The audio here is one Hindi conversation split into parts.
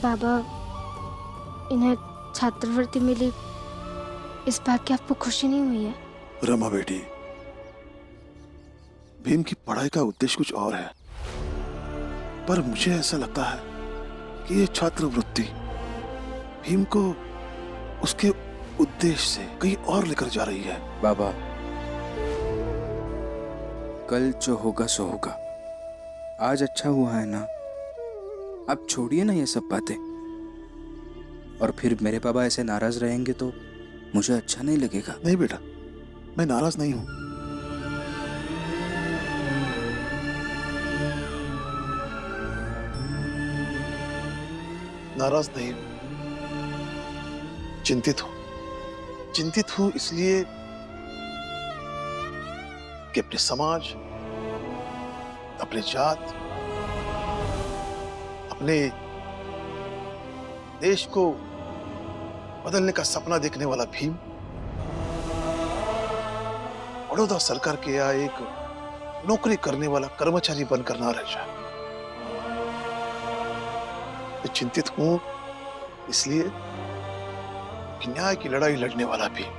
बाबा, इन्हें छात्रवृत्ति मिली, इस बात की आपको खुशी नहीं हुई है? रमा बेटी, भीम की पढ़ाई का उद्देश्य कुछ और है, पर मुझे ऐसा लगता है कि ये छात्रवृत्ति भीम को उसके उद्देश्य से कहीं और लेकर जा रही है। बाबा, कल जो होगा सो होगा। आज अच्छा हुआ है ना, अब छोड़िए ना ये सब बातें। और फिर मेरे पापा ऐसे नाराज रहेंगे तो मुझे अच्छा नहीं लगेगा। नहीं बेटा, मैं नाराज नहीं हूं। नाराज नहीं हूं, चिंतित हूं। चिंतित हूं इसलिए कि अपने समाज, अपने जात, अपने देश को बदलने का सपना देखने वाला भीम बड़ौदा सरकार के यहाँ एक नौकरी करने वाला कर्मचारी बनकर ना रह जाए। मैं चिंतित हूं इसलिए कि न्याय की लड़ाई लड़ने वाला भीम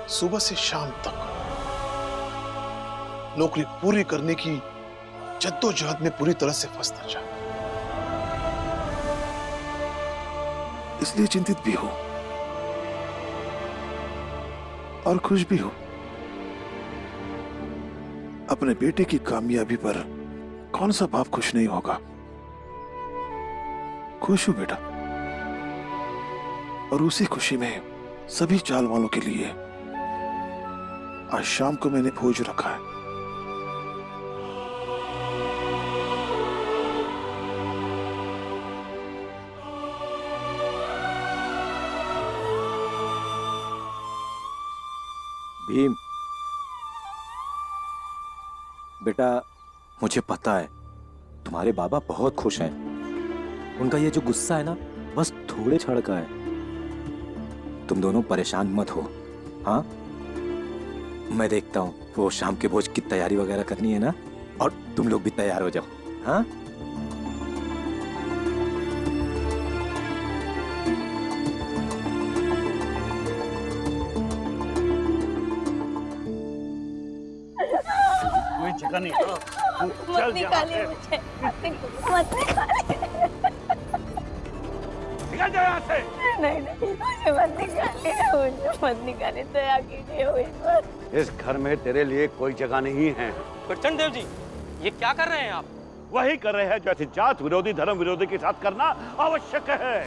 सुबह से शाम तक नौकरी पूरी करने की जद्दोजहद में पूरी तरह से फंस न जाए, इसलिए चिंतित भी हूं और खुश भी हूं। अपने बेटे की कामयाबी पर कौन सा बाप खुश नहीं होगा। खुश हूं बेटा, और उसी खुशी में सभी चाल वालों के लिए आज शाम को मैंने भोज रखा है। भीम बेटा, मुझे पता है तुम्हारे बाबा बहुत खुश हैं। उनका ये जो गुस्सा है ना, बस थोड़े क्षण का है। तुम दोनों परेशान मत हो। हाँ, मैं देखता हूँ वो शाम के भोज की तैयारी वगैरह करनी है ना, और तुम लोग भी तैयार हो जाओ। हाँ, कोई जगह नहीं। मत निकालिए मुझे, मत निकालिए। निकल जाओ यहाँ से। नहीं नहीं, मुझे मत निकालिए, मुझे मत निकालिए, दया कीजिए मुझ पर। इस घर में तेरे लिए कोई जगह नहीं है। प्रचंड देव जी, ये क्या कर रहे हैं आप? वही कर रहे हैं जो ऐसे जात विरोधी, धर्म विरोधी के साथ करना आवश्यक है।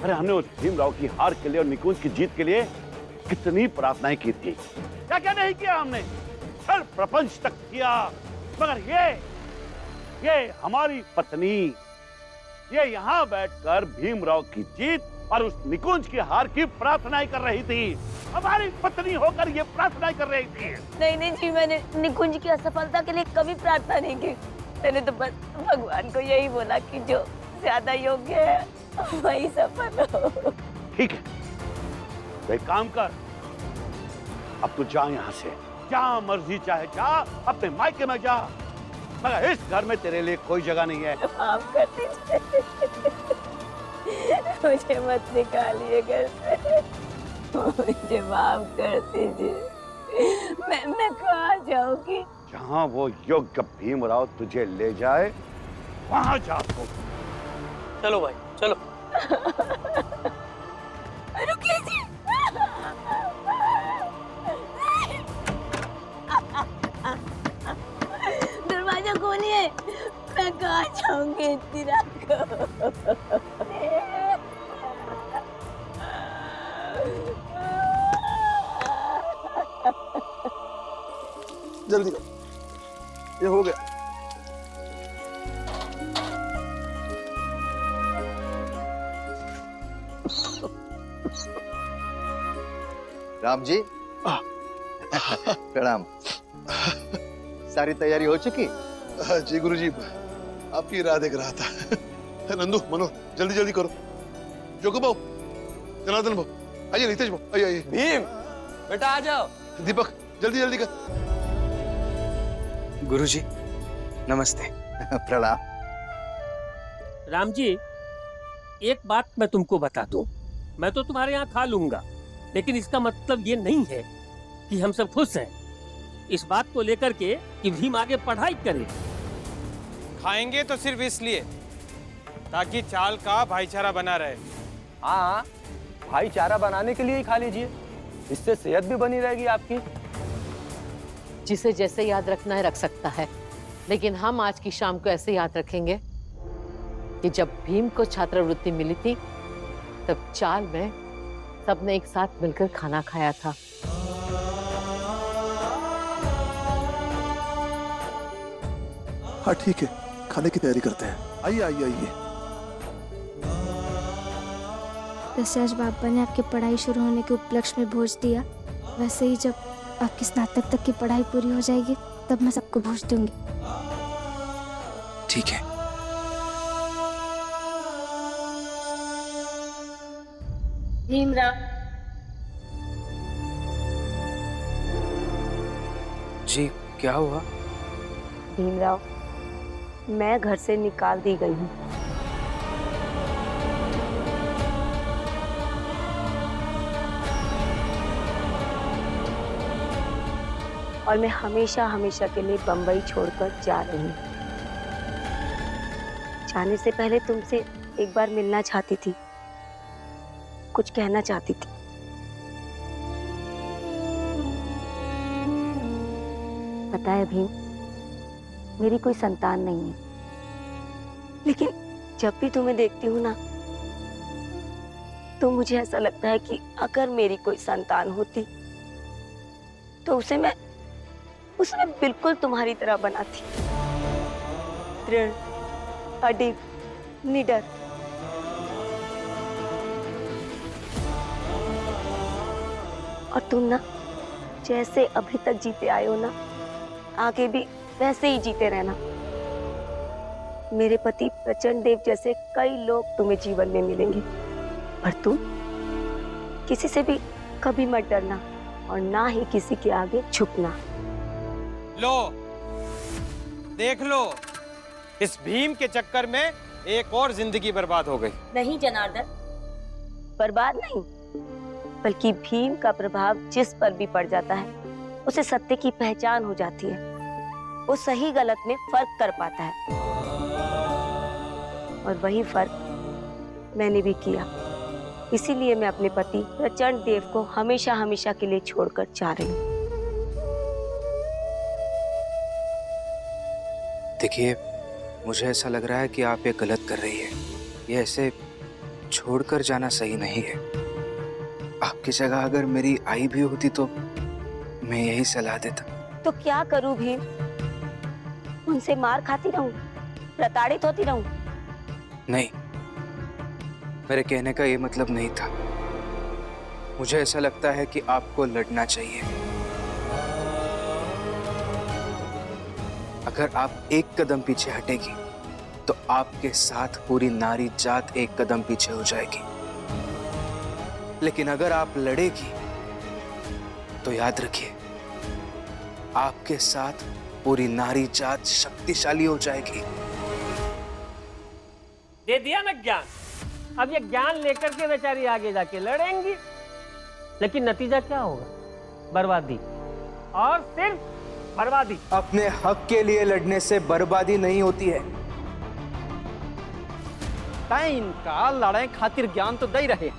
अरे हमने उस भीमराव की हार के लिए और निकुंज की जीत के लिए कितनी प्रार्थनाएं की थी, क्या क्या नहीं किया हमने, सर प्रपंच तक किया। मगर ये हमारी पत्नी, ये यहाँ बैठकर भीमराव की जीत और उस निकुंज की हार की प्रार्थनाएं कर रही थी। हमारी पत्नी होकर ये प्रार्थनाएं कर रही थी। नहीं नहीं जी, मैंने निकुंज की असफलता के लिए कभी प्रार्थना नहीं की। मैंने तो बस भगवान को यही बोला कि जो ज्यादा योग्य है वही सफल हो। ठीक है, तो एक काम कर, अब तू जा यहाँ से, जहाँ मर्जी चाहे जा, अपने मायके में जा, मगर इस घर में तेरे लिए कोई जगह नहीं है। माफ कर दीजिए, मुझे मत निकालिए घर से, मुझे माफ कर दीजिए। मैं कहाँ जाऊंगी? जहाँ वो योग्य भीमराव तुझे ले जाए वहाँ जा तू। चलो भाई, चलो। रुकिए जी। दरवाजा खोलिए, मैं कहाँ जाऊंगी इतनी रात को? जल्दी कर, ये हो गया। राम जी, प्रणाम। सारी तैयारी हो चुकी? जी गुरुजी, आपकी राह देख रहा था। नंदू, मनोहर, जल्दी जल्दी करो। जोगू भाऊ, जनार्दन भाऊ, आइए। रितेश भाऊ, आइए आइए। भीम बेटा आ जाओ। दीपक, जल्दी जल्दी कर। गुरुजी, नमस्ते। प्रणाम। राम जी, एक बात मैं तुमको बता दूं, मैं तो तुम्हारे यहाँ खा लूंगा, लेकिन इसका मतलब ये नहीं है कि हम सब खुश हैं इस बात को लेकर के कि भीम आगे पढ़ाई करे। खाएंगे तो सिर्फ इसलिए ताकि चाल का भाईचारा बना रहे। हाँ, भाईचारा बनाने के लिए ही खा लीजिए, इससे सेहत भी बनी रहेगी आपकी। जिसे जैसे याद रखना है रख सकता है, लेकिन हम आज की शाम को ऐसे याद रखेंगे कि जब भीम को छात्रवृत्ति मिली थी तब चाल में सबने एक साथ मिलकर खाना खाया था। हाँ ठीक है, खाने की तैयारी करते हैं। आइए आइए आइए। वैसे आज बाबा ने आपकी पढ़ाई शुरू होने के उपलक्ष्य में भोज दिया, वैसे ही जब आपकी स्नातक तक की पढ़ाई पूरी हो जाएगी तब मैं सबको भोज दूंगी। ठीक है। भीमराव, जी क्या हुआ? भीमराव, मैं घर से निकाल दी गई हूँ। और मैं हमेशा हमेशा के लिए बंबई छोड़कर जा रही हूँ। जाने से पहले तुमसे एक बार मिलना चाहती थी, कुछ कहना चाहती थी। पता है भीम, मेरी कोई संतान नहीं है, लेकिन जब भी तुम्हें देखती हूँ ना, तो मुझे ऐसा लगता है कि अगर मेरी कोई संतान होती तो उसे मैं बिल्कुल तुम्हारी तरह बनाती। दृढ़, अडिग, निडर। और तुम ना जैसे अभी तक जीते आए हो ना, आगे भी वैसे ही जीते रहना। मेरे पति प्रचंड देव जैसे कई लोग तुम्हें जीवन में मिलेंगे, पर तुम किसी से भी कभी मत डरना और ना ही किसी के आगे झुकना। लो देख लो, इस भीम के चक्कर में एक और जिंदगी बर्बाद हो गई। नहीं जनार्दन, बर्बाद नहीं, बल्कि भीम का प्रभाव जिस पर भी पड़ जाता है उसे सत्य की पहचान हो जाती है। वो सही गलत में फर्क कर पाता है, और वही फर्क मैंने भी किया। इसीलिए मैं अपने पति प्रचंड देव को हमेशा हमेशा के लिए छोड़कर जा रही हूँ। देखिए, मुझे ऐसा लग रहा है कि आप ये गलत कर रही है। ये ऐसे छोड़कर जाना सही नहीं है। आपकी जगह अगर मेरी आई भी होती तो मैं यही सलाह देता। तो क्या करूं भीम? उनसे मार खाती रहूं, प्रताड़ित होती रहूं? नहीं, मेरे कहने का ये मतलब नहीं था। मुझे ऐसा लगता है कि आपको लड़ना चाहिए। अगर आप एक कदम पीछे हटेगी तो आपके साथ पूरी नारी जात एक कदम पीछे हो जाएगी। लेकिन अगर आप लड़ेगी तो याद रखिए, आपके साथ पूरी नारी जात शक्तिशाली हो जाएगी। दे दिया ना ज्ञान, अब ये ज्ञान लेकर के बेचारी आगे जाके लड़ेंगी, लेकिन नतीजा क्या होगा? बर्बादी, और सिर्फ बर्बादी। अपने हक के लिए लड़ने से बर्बादी नहीं होती है। इनका लड़ाई खातिर ज्ञान तो दे रहे,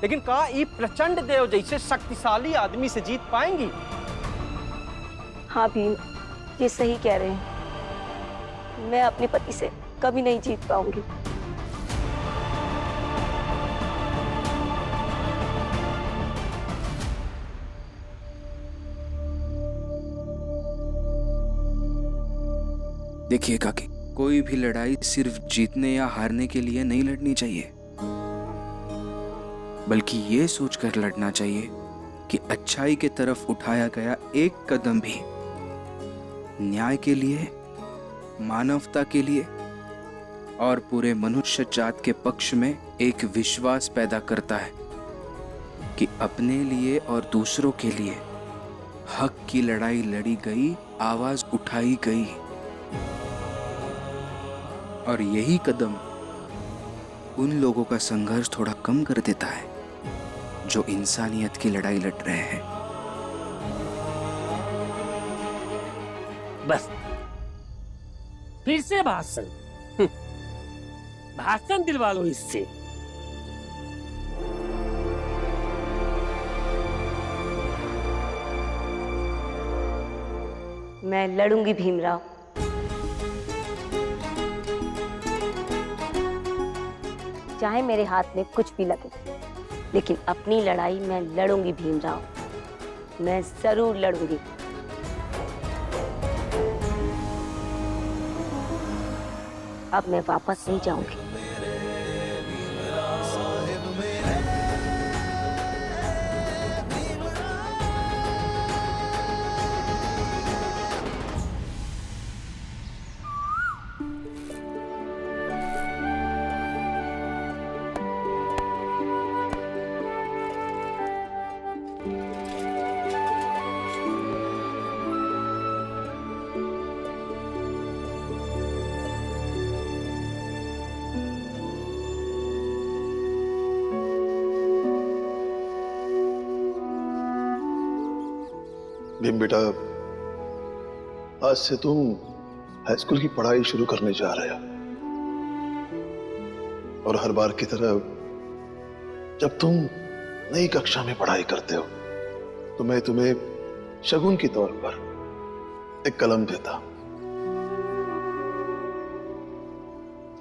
लेकिन का ये प्रचंड देव जैसे शक्तिशाली आदमी से जीत पाएंगी? हाँ भीम, ये सही कह रहे हैं। मैं अपने पति से कभी नहीं जीत पाऊंगी। देखिए काकी, कोई भी लड़ाई सिर्फ जीतने या हारने के लिए नहीं लड़नी चाहिए, बल्कि ये सोचकर लड़ना चाहिए कि अच्छाई की तरफ उठाया गया एक कदम भी न्याय के लिए, मानवता के लिए और पूरे मनुष्य जात के पक्ष में एक विश्वास पैदा करता है कि अपने लिए और दूसरों के लिए हक की लड़ाई लड़ी गई, आवाज उठाई गई। और यही कदम उन लोगों का संघर्ष थोड़ा कम कर देता है जो इंसानियत की लड़ाई लड़ रहे हैं। बस फिर से भाषण। भाषण दिलवा लो इससे। मैं लड़ूंगी भीमराव। चाहे मेरे हाथ में कुछ भी लगे, लेकिन अपनी लड़ाई मैं लड़ूंगी भीमराव। मैं जरूर लड़ूंगी। अब मैं वापस नहीं जाऊंगी। भीम बेटा, आज से तुम हाई स्कूल की पढ़ाई शुरू करने जा रहे हो। और हर बार की तरह जब तुम नई कक्षा में पढ़ाई करते हो तो मैं तुम्हें शगुन के तौर पर एक कलम देता।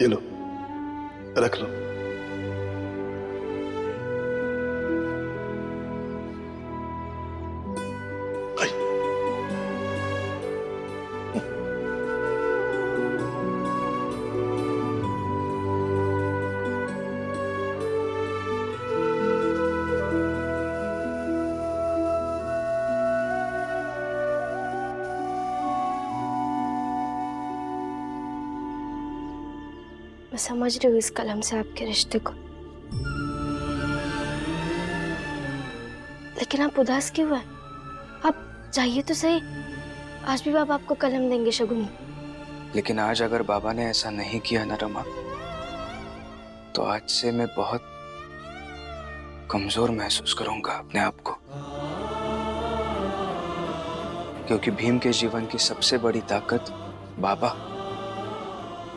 ये लो, रख लो। मैं समझ रही हूँ इस कलम से आपके रिश्ते को, लेकिन आप उदास क्यों हैं? आप चाहिए तो सही, आज भी बाबा आपको कलम देंगे शगुन। लेकिन आज अगर बाबा ने ऐसा नहीं किया ना रमा, तो आज से मैं बहुत कमजोर महसूस करूंगा अपने आप को। क्योंकि भीम के जीवन की सबसे बड़ी ताकत बाबा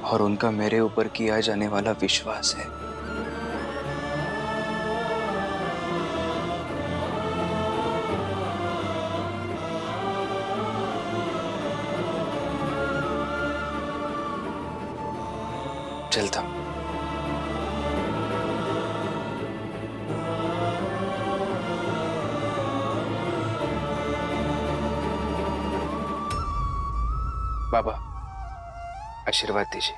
और उनका मेरे ऊपर किया जाने वाला विश्वास है। चलता हूं। बाबा, आशीर्वाद दीजिए।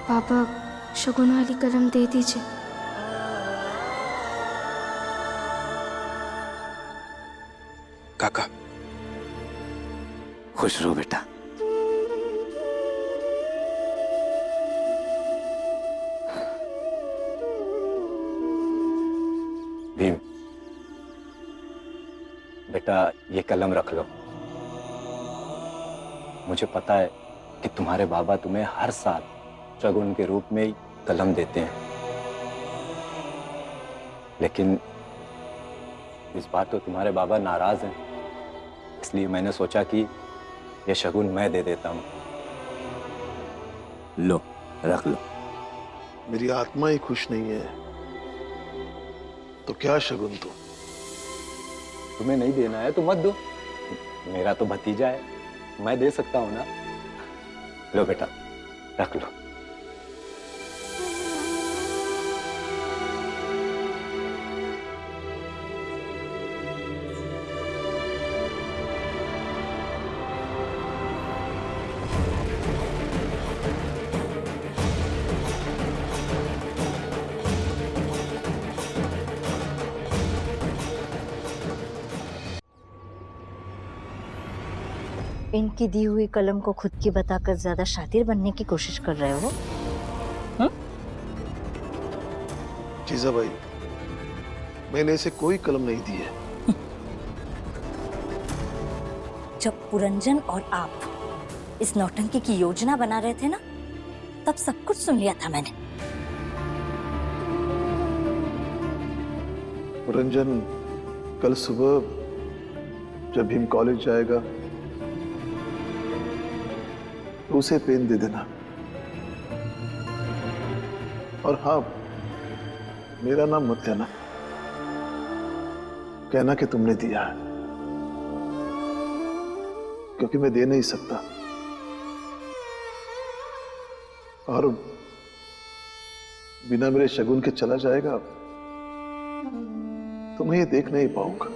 पापा, शगुन वाली कलम दे दीजिए। काका, खुश रहो बेटा। भीम बेटा, ये कलम रख लो। मुझे पता है कि तुम्हारे बाबा तुम्हें हर साल शगुन के रूप में ही कलम देते हैं, लेकिन इस बार तो तुम्हारे बाबा नाराज हैं, इसलिए मैंने सोचा कि ये शगुन मैं दे देता हूं। लो, रख लो। मेरी आत्मा ही खुश नहीं है तो क्या शगुन तू? तुम्हें नहीं देना है तो मत दो, मेरा तो भतीजा है, मैं दे सकता हूं ना। लो बेटा, रख लो। इनकी दी हुई कलम को खुद की बताकर ज्यादा शातिर बनने की कोशिश कर रहे हो? जीजा भाई, मैंने इसे कोई कलम नहीं दी है। जब पुरंजन और आप इस नौटंकी की योजना बना रहे थे ना, तब सब कुछ सुन लिया था मैंने। पुरंजन, कल सुबह जब भीम कॉलेज जाएगा तो उसे पेन दे देना। और हाँ, मेरा नाम मत लेना, कहना कि तुमने दिया है, क्योंकि मैं दे नहीं सकता और बिना मेरे शगुन के चला जाएगा तो मैं ये देख नहीं पाऊंगा।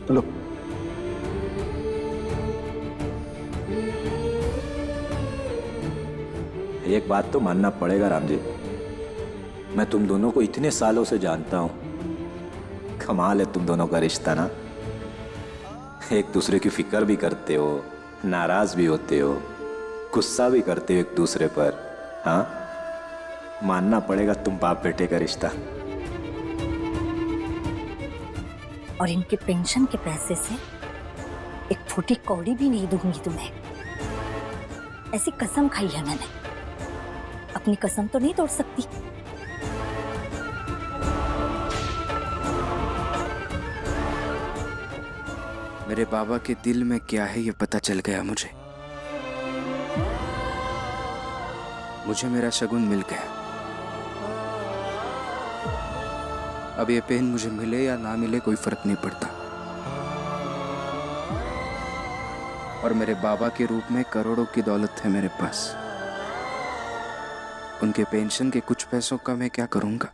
लो, एक बात तो मानना पड़ेगा राम जी, मैं तुम दोनों को इतने सालों से जानता हूं। कमाल है तुम दोनों का रिश्ता ना। एक दूसरे की फिक्र भी करते हो, नाराज भी होते हो, गुस्सा भी करते हो एक दूसरे पर। हाँ, मानना पड़ेगा तुम बाप बेटे का रिश्ता। और इनके पेंशन के पैसे से एक फूटी कौड़ी भी नहीं दूंगी तुम्हें। ऐसी कसम खाई है मैंने, अपनी कसम तो नहीं तोड़ सकती। मेरे बाबा के दिल में क्या है ये पता चल गया मुझे। मुझे मेरा शगुन मिल गया। अब ये पेन मुझे मिले या ना मिले कोई फर्क नहीं पड़ता। और मेरे बाबा के रूप में करोड़ों की दौलत है मेरे पास। उनके पेंशन के कुछ पैसों का मैं क्या करूंगा?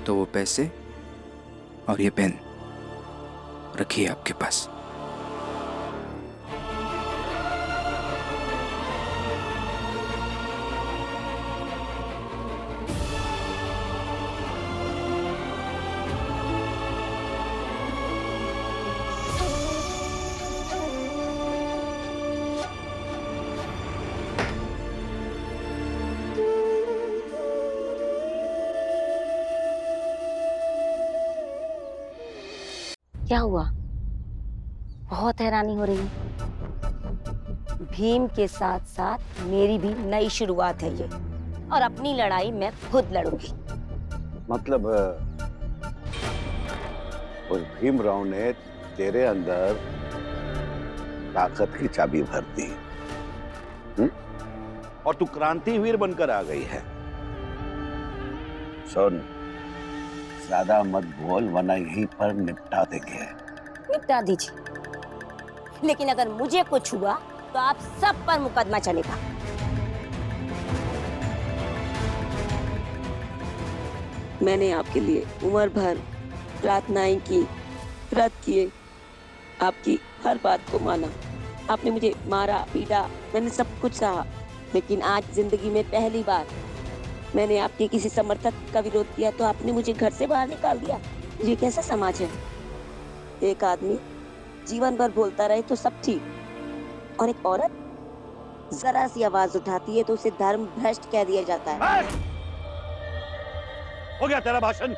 तो वो पैसे और ये पेन रखिए आपके पास। क्या हुआ? बहुत हैरानी हो रही है। भीम के साथ साथ मेरी भी नई शुरुआत है ये, और अपनी लड़ाई मैं खुद लड़ूंगी। मतलब उस भीमराव ने तेरे अंदर ताकत की चाबी भर दी, और तू क्रांतिवीर बनकर आ गई है। सुन, ज्यादा मत बोल वरना यहीं पर निपटा देंगे। निपटा दीजिए, लेकिन अगर मुझे कुछ हुआ तो आप सब पर मुकदमा चलेगा। मैंने आपके लिए उम्र भर प्रार्थनाएं की, व्रत किए, आपकी हर बात को माना। आपने मुझे मारा, पीटा, मैंने सब कुछ सहा, लेकिन आज जिंदगी में पहली बार मैंने आपके किसी समर्थक का विरोध किया तो आपने मुझे घर से बाहर निकाल दिया। ये कैसा समाज है? एक आदमी जीवन भर बोलता रहे तो सब ठीक, और एक औरत जरा सी आवाज उठाती है तो उसे धर्म भ्रष्ट कह दिया जाता है। हो गया तेरा भाषण।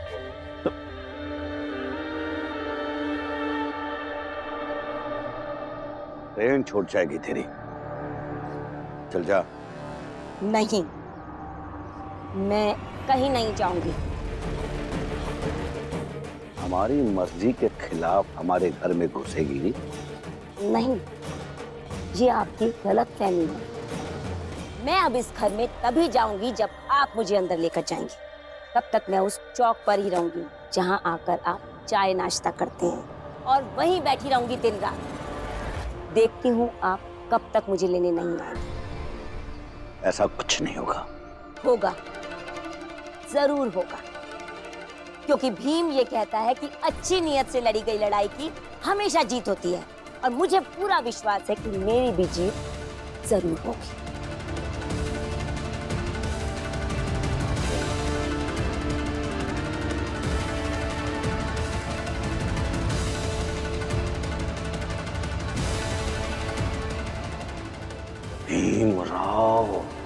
ट्रेन छूट जाएगी तेरी, चल जा। नहीं, मैं कहीं नहीं जाऊंगी। हमारी मर्जी के खिलाफ हमारे घर में घुसेगी? नहीं, ये आपकी गलतफहमी है। मैं अब इस घर में तभी जाऊंगी जब आप मुझे अंदर लेकर जाएंगे। तब तक मैं उस चौक पर ही रहूंगी जहां आकर आप चाय नाश्ता करते हैं, और वहीं बैठी रहूंगी दिन रात। देखती हूँ आप कब तक मुझे लेने नहीं आएंगे। ऐसा कुछ नहीं होगा। होगा, जरूर होगा, क्योंकि भीम ये कहता है कि अच्छी नियत से लड़ी गई लड़ाई की हमेशा जीत होती है, और मुझे पूरा विश्वास है कि मेरी भी जीत जरूर होगी। भीमराव